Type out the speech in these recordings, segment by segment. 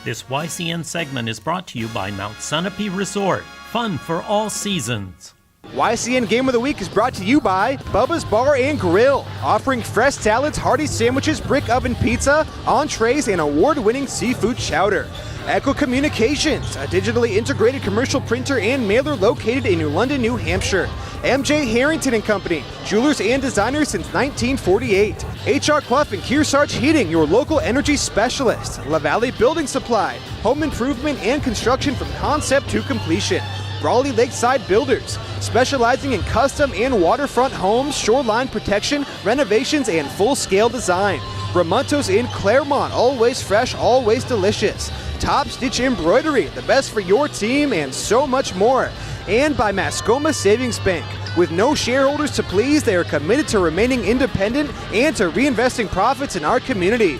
This YCN segment is brought to you by Mount Sunapee Resort. Fun for all seasons. YCN Game of the Week is brought to you by Bubba's Bar and Grill, offering fresh salads, hearty sandwiches, brick oven pizza, entrees, and award-winning seafood chowder. Echo Communications, a digitally integrated commercial printer and mailer located in New London, New Hampshire. MJ Harrington and Company, jewelers and designers since 1948. HR Clough and Kearsarge Heating, your local energy specialist. La Valley Building Supply, home improvement and construction from concept to completion. Raleigh Lakeside Builders, specializing in custom and waterfront homes, shoreline protection, renovations, and full-scale design. Ramontos in Claremont, always fresh, always delicious. Top Stitch Embroidery, the best for your team, and so much more. And by Mascoma Savings Bank. With no shareholders to please, they are committed to remaining independent and to reinvesting profits in our community.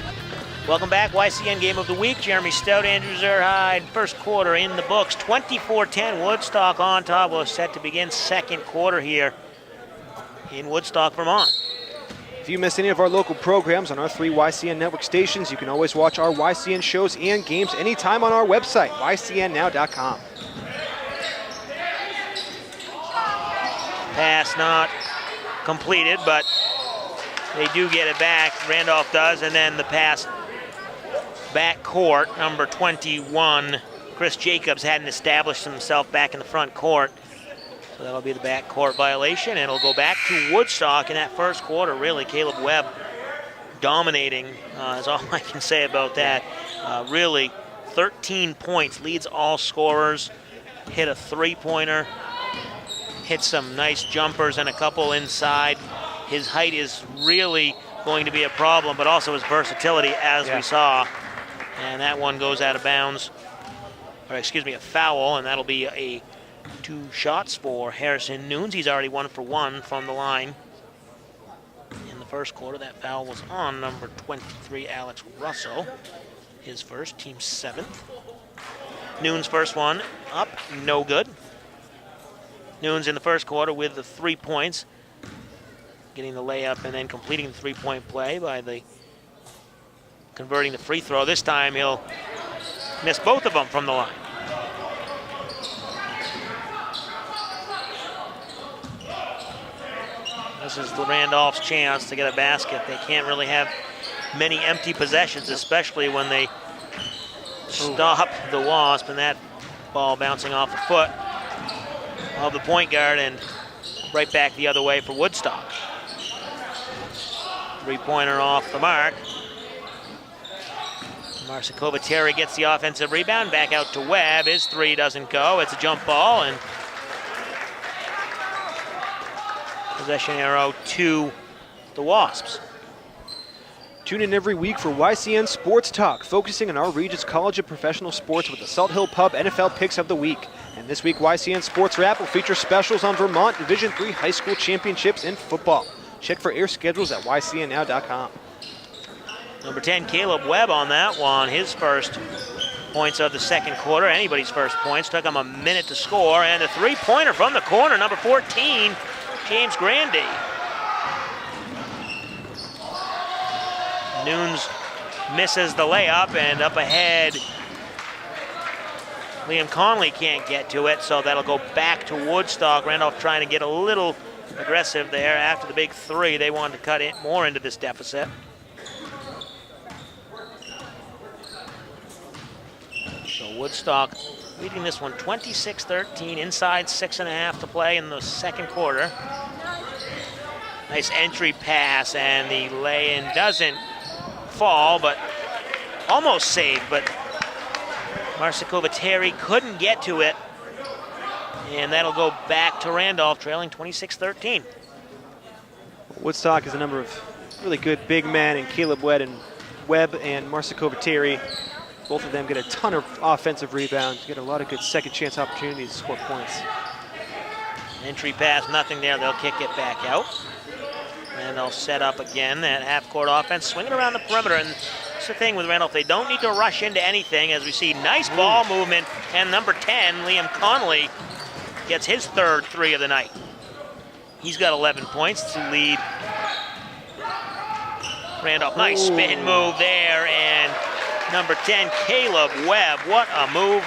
Welcome back, YCN Game of the Week. Jeremy Stout, Andrew Zerhide, first quarter in the books. 24-10, Woodstock on top. We're set to begin second quarter here in Woodstock, Vermont. If you missed any of our local programs on our 3 YCN network stations, you can always watch our YCN shows and games anytime on our website, ycnnow.com. Pass not completed, but they do get it back. Randolph does, and then the pass back court, number 21. Chris Jacobs hadn't established himself back in the front court. So that'll be the back court violation, and it'll go back to Woodstock in that first quarter. Really, Caleb Webb dominating is all I can say about that. Really, 13 points, leads all scorers, hit a three-pointer, hit some nice jumpers and a couple inside. His height is really going to be a problem, but also his versatility, as we saw. And that one goes out of bounds, or excuse me, a foul, and that'll be a 2 shots for Harrison Nunes. He's already 1 for 1 from the line in the first quarter. That foul was on number 23, Alex Russell. His first, team 7th. Nunes' first one up, no good. Nunes in the first quarter with the 3 points, getting the layup and then completing the three-point play by converting the free throw. This time he'll miss both of them from the line. This is Randolph's chance to get a basket. They can't really have many empty possessions, especially when they stop the Wasp, and that ball bouncing off the foot of the point guard and right back the other way for Woodstock. Three-pointer off the mark. Marcin gets the offensive rebound, back out to Webb. His three doesn't go. It's a jump ball, and possession arrow to the Wasps. Tune in every week for YCN Sports Talk, focusing on our region's college and professional sports with the Salt Hill Pub NFL Picks of the Week. And this week, YCN Sports Wrap will feature specials on Vermont Division III high school championships in football. Check for air schedules at ycnnow.com. Number 10, Caleb Webb on that one. His first points of the second quarter. Anybody's first points. Took him a minute to score. And a three-pointer from the corner, number 14, James Grandy. Nunes misses the layup, and up ahead, Liam Conley can't get to it, so that'll go back to Woodstock. Randolph trying to get a little aggressive there after the big three. They wanted to cut it more into this deficit. So Woodstock leading this one 26-13, inside 6.5 to play in the second quarter. Nice entry pass, and the lay-in doesn't fall, but almost saved, but Marcin couldn't get to it, and that'll go back to Randolph, trailing 26-13. Woodstock has a number of really good big men, and Caleb Webb and Marcin both of them get a ton of offensive rebounds, get a lot of good second chance opportunities to score points. Entry pass, nothing there. They'll kick it back out. And they'll set up again that half-court offense, swinging around the perimeter. And that's the thing with Randolph. They don't need to rush into anything, as we see nice ball movement. And number 10, Liam Conley, gets his third three of the night. He's got 11 points to lead Randolph. Nice spin move there, and number 10, Caleb Webb. What a move.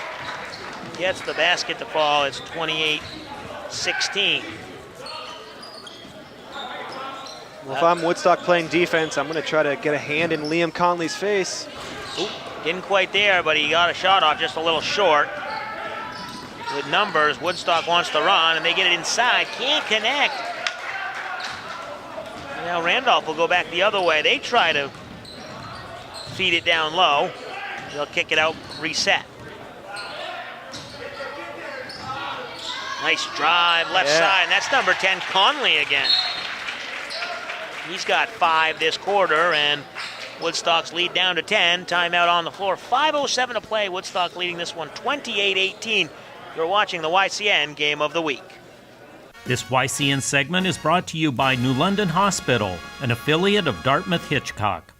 Gets the basket to fall. It's 28-16. Well, if I'm Woodstock playing defense, I'm going to try to get a hand in Liam Conley's face. Ooh, didn't quite there, but he got a shot off just a little short. With numbers, Woodstock wants to run, and they get it inside. Can't connect. Now Randolph will go back the other way. They try to feed it down low. They'll kick it out, reset. Nice drive, left side, and that's number 10, Conley again. He's got 5 this quarter, and Woodstock's lead down to 10. Timeout on the floor. 5:07 to play. Woodstock leading this one 28-18. You're watching the YCN Game of the Week. This YCN segment is brought to you by New London Hospital, an affiliate of Dartmouth Hitchcock.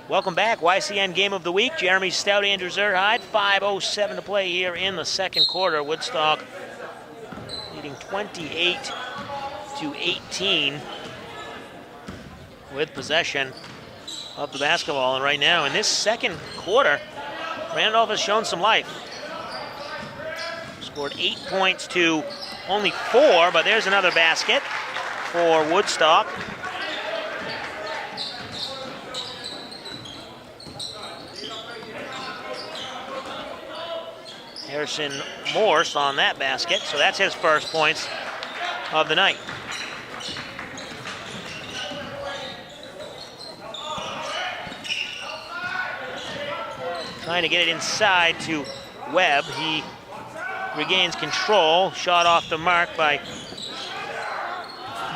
Welcome back. YCN Game of the Week. Jeremy Stout, Andrew Zerhide. 5:07 to play here in the second quarter. Woodstock leading 28-18 with possession of the basketball. And right now in this second quarter, Randolph has shown some life. Scored 8 points to only 4, but there's another basket for Woodstock. Harrison Morse on that basket, so that's his first points of the night. Trying to get it inside to Webb. He regains control. Shot off the mark by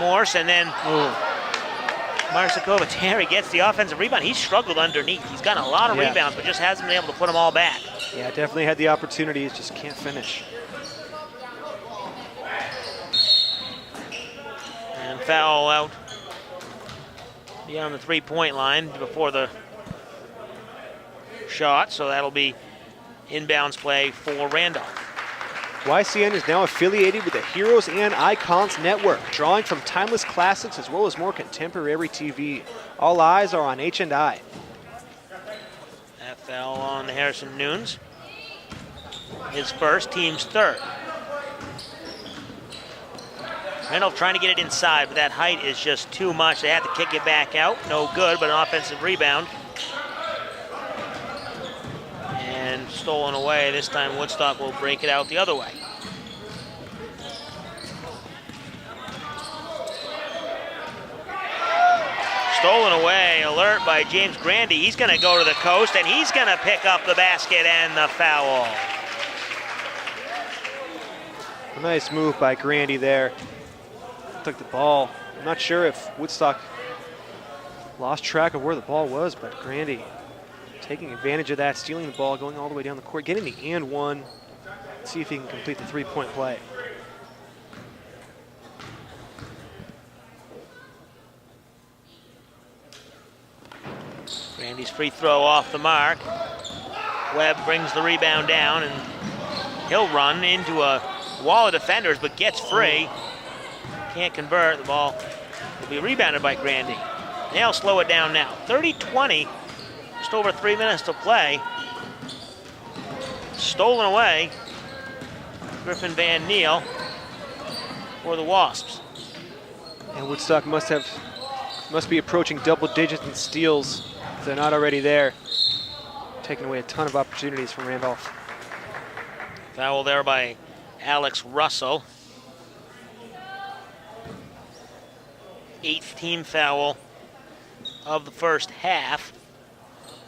Morse, and then Marcikovic Terry gets the offensive rebound. He's struggled underneath. He's gotten a lot of rebounds, but just hasn't been able to put them all back. Yeah, definitely had the opportunities, just can't finish. And foul out beyond the three-point line before the shot, so that'll be inbounds play for Randolph. YCN is now affiliated with the Heroes and Icons Network, drawing from timeless classics as well as more contemporary TV. All eyes are on H&I. That foul on Harrison Nunes. His first, team's third. Randolph trying to get it inside, but that height is just too much. They have to kick it back out. No good, but an offensive rebound. And stolen away. This time Woodstock will break it out the other way. Stolen away, alert by James Grandy. He's going to go to the coast, and he's going to pick up the basket and the foul. A nice move by Grandy there. Took the ball. I'm not sure if Woodstock lost track of where the ball was, but Grandy taking advantage of that, stealing the ball, going all the way down the court, getting the and one. Let's see if he can complete the three-point play. Grandy's free throw off the mark. Webb brings the rebound down, and he'll run into a wall of defenders, but gets free. Can't convert. The ball will be rebounded by Grandy. They'll slow it down now. 30-20. Just over 3 minutes to play. Stolen away. Griffin Van Neel for the Wasps. And Woodstock must be approaching double digits in steals if they're not already there. Taking away a ton of opportunities from Randolph. Foul there by Alex Russell. 8th team foul of the first half.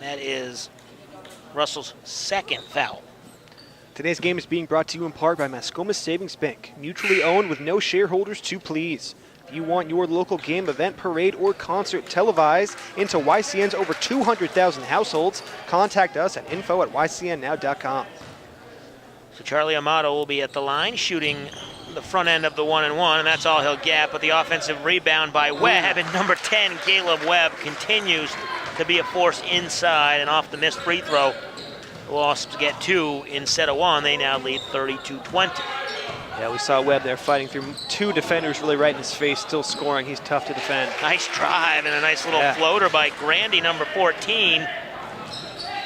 That is Russell's second foul. Today's game is being brought to you in part by Mascoma Savings Bank, mutually owned with no shareholders to please. If you want your local game, event, parade, or concert televised into YCN's over 200,000 households, contact us at info@ycnnow.com. So Charlie Amato will be at the line, shooting the front end of the 1-and-1, and that's all he'll get. But the offensive rebound by Webb, and number 10, Caleb Webb, continues to be a force inside, and off the missed free throw, the Wasps get 2 instead of 1. They now lead 32-20. Yeah, we saw Webb there fighting through 2 defenders really right in his face, still scoring. He's tough to defend. Nice drive and a nice little floater by Grandy, number 14.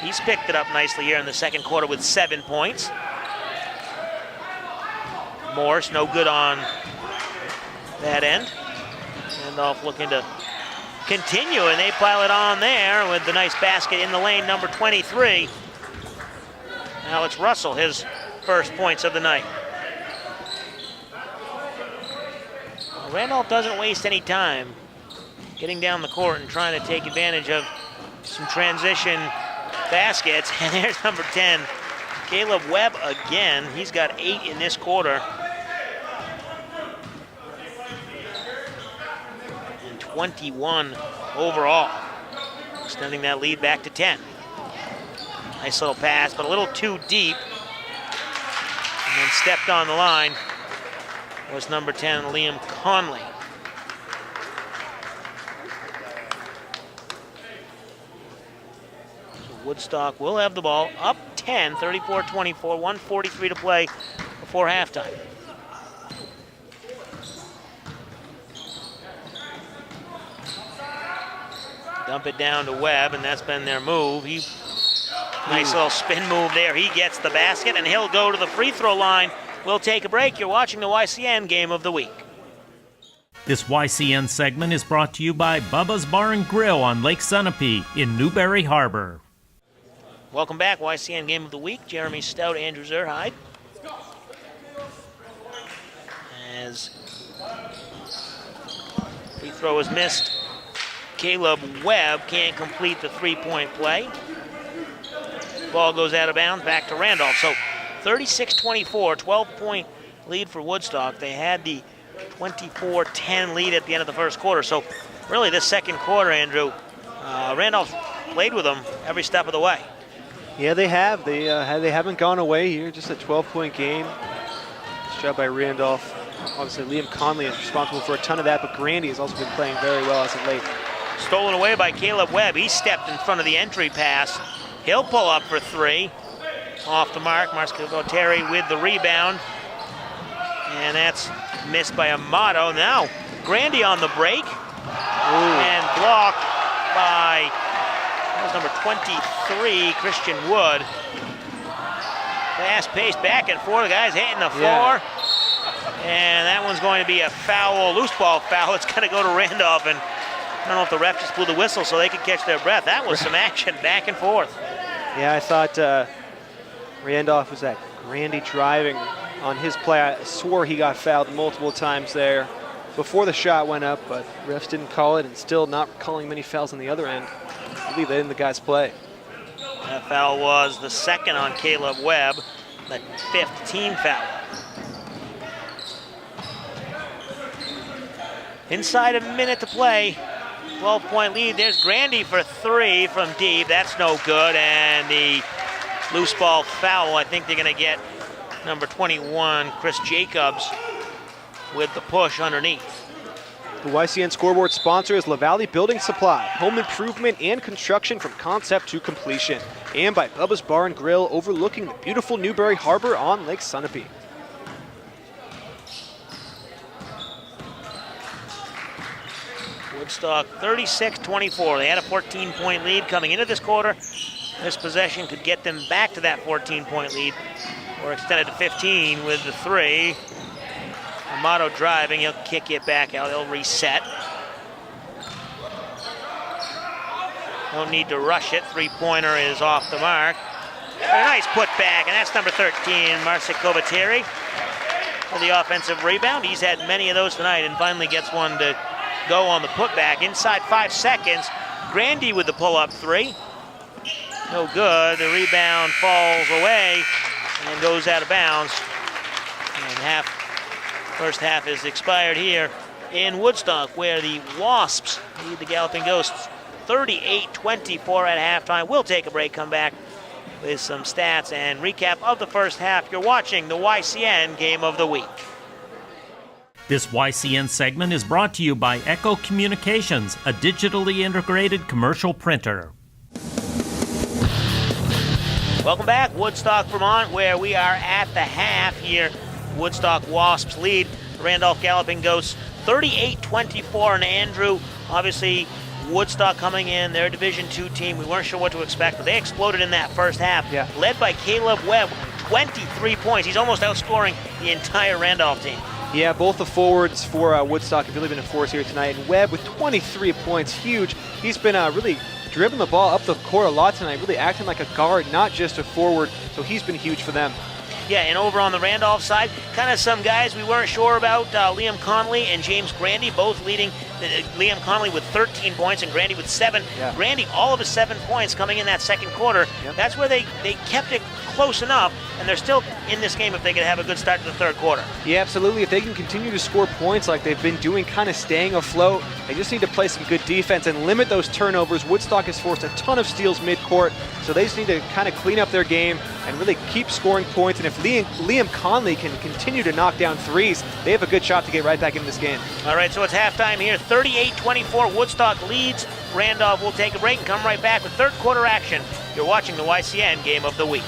He's picked it up nicely here in the second quarter with 7 points. Morse, no good on that end. Randolph looking to continue, and they pile it on there with the nice basket in the lane, number 23. Alex Russell, his first points of the night. Randolph doesn't waste any time getting down the court and trying to take advantage of some transition baskets. And there's number 10, Caleb Webb again. He's got 8 in this quarter. And 21 overall, extending that lead back to 10. Nice little pass, but a little too deep. And then stepped on the line was number 10, Liam Conley. So Woodstock will have the ball, up 10, 34-24, 1:43 to play before halftime. Dump it down to Webb, and that's been their move. Nice little spin move there. He gets the basket, and he'll go to the free throw line. We'll take a break. You're watching the YCN Game of the Week. This YCN segment is brought to you by Bubba's Bar and Grill on Lake Sunapee in Newberry Harbor. Welcome back, YCN Game of the Week. Jeremy Stout, Andrew Zerhide. As free throw is missed, Caleb Webb can't complete the three-point play. Ball goes out of bounds, back to Randolph. So 36-24, 12-point lead for Woodstock. They had the 24-10 lead at the end of the first quarter. So really this second quarter, Andrew, Randolph played with them every step of the way. Yeah, they have. They haven't gone away here. Just a 12-point game. Nice job by Randolph. Obviously, Liam Conley is responsible for a ton of that, but Grandy has also been playing very well as of late. Stolen away by Caleb Webb. He stepped in front of the entry pass. He'll pull up for 3. Off the mark, Marco Terry with the rebound. And that's missed by Amato. Now, Grandy on the break. And blocked by, that was number 23, Christian Wood. Fast pace back and forth. The guy's hitting the floor. And that one's going to be a foul, loose ball foul. It's going to go to Randolph. And I don't know if the ref just blew the whistle so they could catch their breath. That was some action back and forth. Yeah, I thought Randolph was that Grandy driving on his play. I swore he got fouled multiple times there before the shot went up, but refs didn't call it, and still not calling many fouls on the other end. I believe they didn't the guy's play. That foul was the second on Caleb Webb, the 5th team foul. Inside a minute to play. 12-point lead. There's Grandy for 3 from deep. That's no good. And the loose ball foul, I think they're going to get number 21, Chris Jacobs, with the push underneath. The YCN scoreboard sponsor is LaValle Building Supply, home improvement and construction from concept to completion. And by Bubba's Bar and Grill, overlooking the beautiful Newberry Harbor on Lake Sunapee. Woodstock 36-24. They had a 14-point lead coming into this quarter. This possession could get them back to that 14-point lead or extend it to 15 with the 3. Amato driving, he'll kick it back out, he'll reset. Don't need to rush it, 3-pointer is off the mark. A nice putback, and that's number 13, Marcin Kovateri, for the offensive rebound. He's had many of those tonight and finally gets one to go on the putback. Inside 5 seconds, Grandy with the pull-up 3. No good, the rebound falls away and goes out of bounds. And first half is expired here in Woodstock, where the Wasps lead the Galloping Ghosts 38-24 at halftime. We'll take a break, come back with some stats and recap of the first half. You're watching the YCN Game of the Week. This YCN segment is brought to you by Echo Communications, a digitally integrated commercial printer. Welcome back, Woodstock, Vermont, where we are at the half here. Woodstock Wasps lead Randolph Galloping Ghosts 38-24, and Andrew, obviously Woodstock coming in, their Division II team. We weren't sure what to expect, but they exploded in that first half, led by Caleb Webb, 23 points. He's almost outscoring the entire Randolph team. Yeah, both the forwards for Woodstock have really been a force here tonight. And Webb with 23 points, huge. He's been really dribbling the ball up the court a lot tonight, really acting like a guard, not just a forward. So he's been huge for them. Yeah, and over on the Randolph side, kind of some guys we weren't sure about. Liam Conley and James Grandy both leading. Liam Conley with 13 points and Grandy with 7. Yeah. Grandy, all of his 7 points coming in that second quarter. Yep. That's where they kept it close enough, and they're still in this game if they can have a good start to the third quarter. Yeah, absolutely. If they can continue to score points like they've been doing, kind of staying afloat, they just need to play some good defense and limit those turnovers. Woodstock has forced a ton of steals mid-court, so they just need to kind of clean up their game and really keep scoring points. And if Liam Conley can continue to knock down threes, they have a good shot to get right back into this game. All right, so it's halftime here. 38-24, Woodstock leads. Randolph will take a break and come right back with third quarter action. You're watching the YCN Game of the Week.